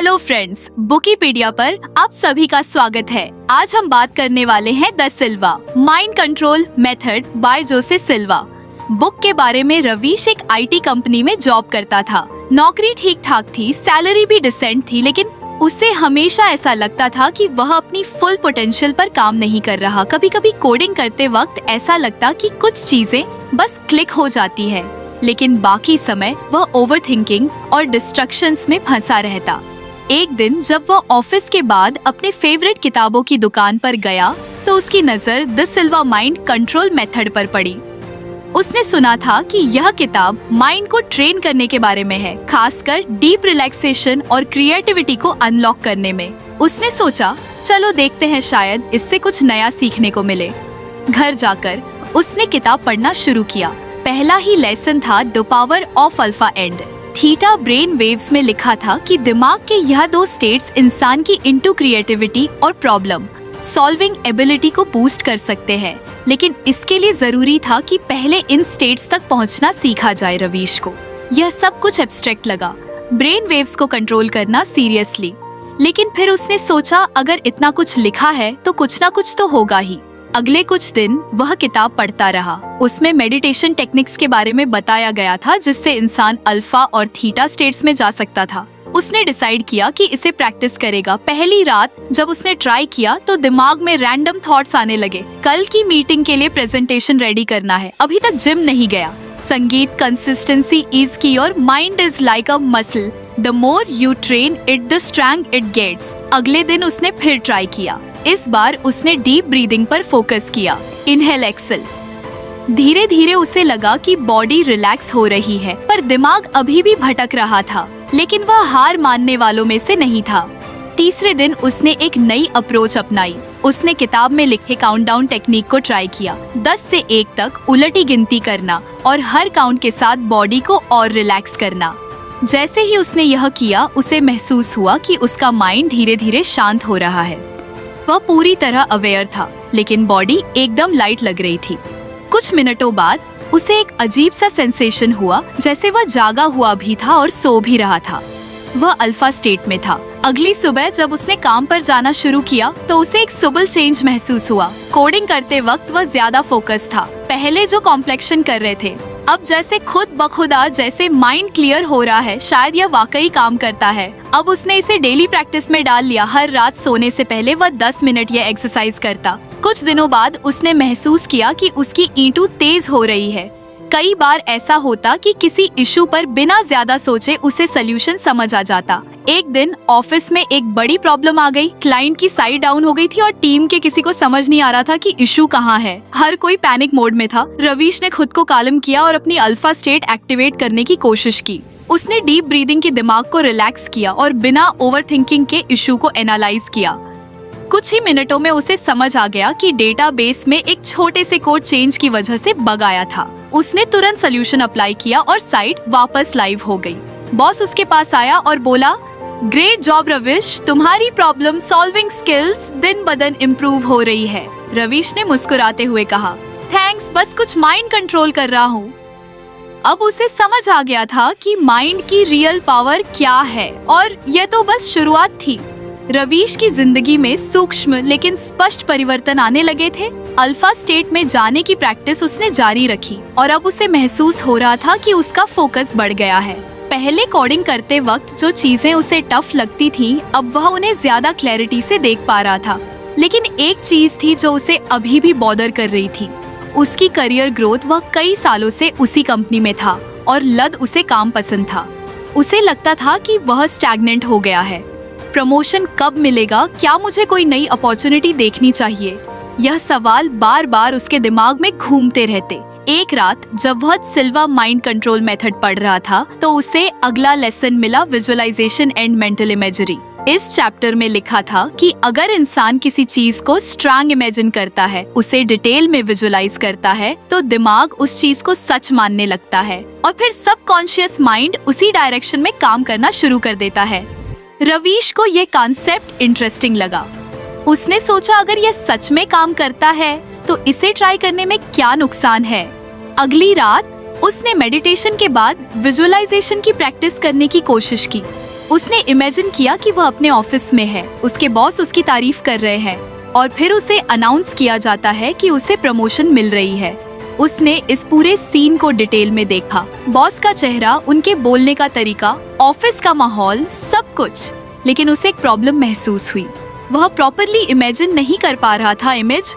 Hello friends, बुकीपीडिया पर आप सभी का स्वागत है। आज हम बात करने वाले हैं the Silva mind control method by Jose Silva. Book के बारे में रवीश एक आईटी कंपनी में जॉब करता था। नौकरी ठीक ठाक थी, सैलरी भी डिसेंट थी, लेकिन उसे हमेशा ऐसा लगता था कि वह अपनी फुल पोटेंशियल पर काम नहीं कर रहा। कभी कभी कोडिंग करते वक्त ऐसा लगता कि कुछ चीजें बस क्लिक हो जाती है, लेकिन बाकी समय वह ओवरथिंकिंग और डिस्ट्रैक्शंस में फंसा रहता। एक दिन जब वह ऑफिस के बाद अपने फेवरेट किताबों की दुकान पर गया तो उसकी नजर the Silva mind control method पर पड़ी। उसने सुना था कि यह किताब माइंड को ट्रेन करने के बारे में है, खासकर डीप रिलैक्सेशन और क्रिएटिविटी को अनलॉक करने में। उसने सोचा, चलो देखते हैं, शायद इससे कुछ नया सीखने को मिले। घर जाकर उसने किताब पढ़ना शुरू किया। पहला ही लेसन था the power of alpha and theta brain waves में लिखा था कि दिमाग के यह दो स्टेट्स इंसान की इंटू क्रिएटिविटी और प्रॉब्लम सॉल्विंग एबिलिटी को बूस्ट कर सकते हैं, लेकिन इसके लिए जरूरी था कि पहले इन स्टेट्स तक पहुंचना सीखा जाए। रवीश को यह सब कुछ एब्स्ट्रैक्ट लगा, ब्रेन वेव्स को कंट्रोल करना सीरियसली। लेकिन फिर उसने सोचा, अगर इतना कुछ लिखा है तो कुछ ना कुछ तो होगा ही। अगले कुछ दिन वह किताब पढ़ता रहा। उसमें मेडिटेशन टेक्निक्स के बारे में बताया गया था, जिससे इंसान अल्फा और थीटा स्टेट्स में जा सकता था। उसने डिसाइड किया कि इसे प्रैक्टिस करेगा। पहली रात जब उसने ट्राई किया तो दिमाग में रैंडम थॉट्स आने लगे। कल की मीटिंग के लिए प्रेजेंटेशन रेडी करना है, अभी तक जिम नहीं गया। संगीत कंसिस्टेंसी इज की और mind is like a muscle, the more you train it the strong it gets. अगले दिन उसने फिर ट्राई किया। इस बार उसने डीप ब्रीदिंग पर फोकस किया, इनहेल एक्सेल। धीरे धीरे उसे लगा कि बॉडी रिलैक्स हो रही है, पर दिमाग अभी भी भटक रहा था। लेकिन वह हार मानने वालों में से नहीं था। तीसरे दिन उसने एक नई अप्रोच अपनाई। उसने किताब में लिखे काउंटडाउन टेक्निक को ट्राई किया, 10 से 1 तक उलटी गिनती करना और हर काउंट के साथ बॉडी को और रिलैक्स करना। जैसे ही उसने यह किया, उसे महसूस हुआ कि उसका माइंड धीरे धीरे शांत हो रहा है। वह पूरी तरह अवेयर था, लेकिन बॉडी एकदम लाइट लग रही थी। कुछ मिनटों बाद उसे एक अजीब सा सेंसेशन हुआ, जैसे वह जागा हुआ भी था और सो भी रहा था। वह अल्फा स्टेट में था। अगली सुबह जब उसने काम पर जाना शुरू किया तो उसे एक सबल चेंज महसूस हुआ। कोडिंग करते वक्त वह ज्यादा फोकस था। पहले जो कॉम्प्लेक्शन कर रहे थे, अब जैसे खुद बखुदा जैसे माइंड क्लियर हो रहा है। शायद यह वाकई काम करता है। अब उसने इसे डेली प्रैक्टिस में डाल लिया। हर रात सोने से पहले वह 10 मिनट यह एक्सरसाइज करता। कुछ दिनों बाद उसने महसूस किया कि उसकी ईंटू तेज हो रही है। कई बार ऐसा होता कि किसी इशू पर बिना ज्यादा सोचे उसे सल्यूशन समझ आ जाता। एक दिन ऑफिस में एक बड़ी प्रॉब्लम आ गई। क्लाइंट की साइट डाउन हो गई थी और टीम के किसी को समझ नहीं आ रहा था कि इशू कहाँ है। हर कोई पैनिक मोड में था। रवीश ने खुद को कालम किया और अपनी अल्फा स्टेट एक्टिवेट करने की कोशिश की। उसने डीप ब्रीदिंग के दिमाग को रिलैक्स किया और बिना ओवरथिंकिंग के इशू को एनालाइज किया। कुछ ही मिनटों में उसे समझ आ गया कि डेटाबेस में एक छोटे से कोड चेंज की वजह से बग आया था। उसने तुरंत सोल्यूशन अप्लाई किया और साइट वापस लाइव हो गई। बॉस उसके पास आया और बोला, ग्रेट जॉब रवीश, तुम्हारी प्रॉब्लम सॉल्विंग स्किल्स दिन ब दिन इम्प्रूव हो रही है। रवीश ने मुस्कुराते हुए कहा, थैंक्स, बस कुछ माइंड कंट्रोल कर रहा हूँ। अब उसे समझ आ गया था कि माइंड की रियल पावर क्या है, और यह तो बस शुरुआत थी। रवीश की जिंदगी में सूक्ष्म लेकिन स्पष्ट परिवर्तन आने लगे थे। अल्फा स्टेट में जाने की प्रैक्टिस उसने जारी रखी और अब उसे महसूस हो रहा था कि उसका फोकस बढ़ गया है। पहले कोडिंग करते वक्त जो चीजें उसे टफ लगती थीं, अब वह उन्हें ज्यादा क्लैरिटी से देख पा रहा था। लेकिन एक चीज थी जो उसे अभी भी बॉदर कर रही थी, उसकी करियर ग्रोथ। वह कई सालों से उसी कंपनी में था और लद उसे काम पसंद था। उसे लगता था कि वह स्टैग्नेंट हो गया है। प्रमोशन कब मिलेगा? क्या मुझे कोई नई अपॉर्चुनिटी देखनी चाहिए? यह सवाल बार बार उसके दिमाग में घूमते रहते। एक रात जब वह सिल्वा माइंड कंट्रोल मेथड पढ़ रहा था तो उसे अगला लेसन मिला, विजुअलाइजेशन एंड मेंटल इमेजरी। इस चैप्टर में लिखा था कि अगर इंसान किसी चीज को स्ट्रॉन्ग इमेजिन करता है, उसे डिटेल में विजुअलाइज करता है, तो दिमाग उस चीज को सच मानने लगता है और फिर सबकॉन्शियस माइंड उसी डायरेक्शन में काम करना शुरू कर देता है। रवीश को ये कॉन्सेप्ट इंटरेस्टिंग लगा। उसने सोचा, अगर यह सच में काम करता है तो इसे ट्राई करने में क्या नुकसान है। अगली रात उसने मेडिटेशन के बाद विजुअलाइजेशन की प्रैक्टिस करने की कोशिश की। उसने इमेजिन किया कि वह अपने ऑफिस में है, उसके बॉस उसकी तारीफ कर रहे हैं और फिर उसे अनाउंस किया जाता है कि उसे प्रमोशन मिल रही है। उसने इस पूरे सीन को डिटेल में देखा, बॉस का चेहरा, उनके बोलने का तरीका, ऑफिस का माहौल, सब कुछ। लेकिन उसे एक प्रॉब्लम महसूस हुई, वह प्रॉपरली इमेजिन नहीं कर पा रहा था। इमेज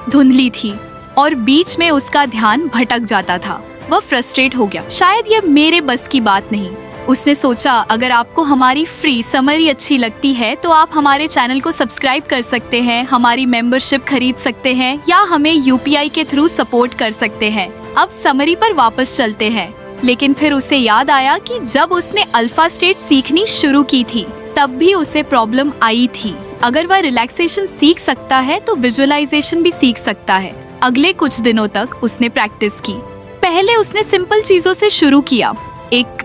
धुंधली थी और बीच में उसका ध्यान भटक जाता था। वह फ्रस्ट्रेट हो गया, शायद ये मेरे बस की बात नहीं। उसने सोचा, अगर आपको हमारी फ्री समरी अच्छी लगती है तो आप हमारे चैनल को सब्सक्राइब कर सकते हैं, हमारी मेंबरशिप खरीद सकते हैं या हमें यूपीआई के थ्रू सपोर्ट कर सकते हैं। अब समरी पर वापस चलते हैं। लेकिन फिर उसे याद आया कि जब उसने अल्फा स्टेट सीखनी शुरू की थी तब भी उसे प्रॉब्लम आई थी। अगर वह रिलैक्सेशन सीख सकता है तो विजुअलाइजेशन भी सीख सकता है। अगले कुछ दिनों तक उसने प्रैक्टिस की। पहले उसने सिंपल चीजों से शुरू किया, एक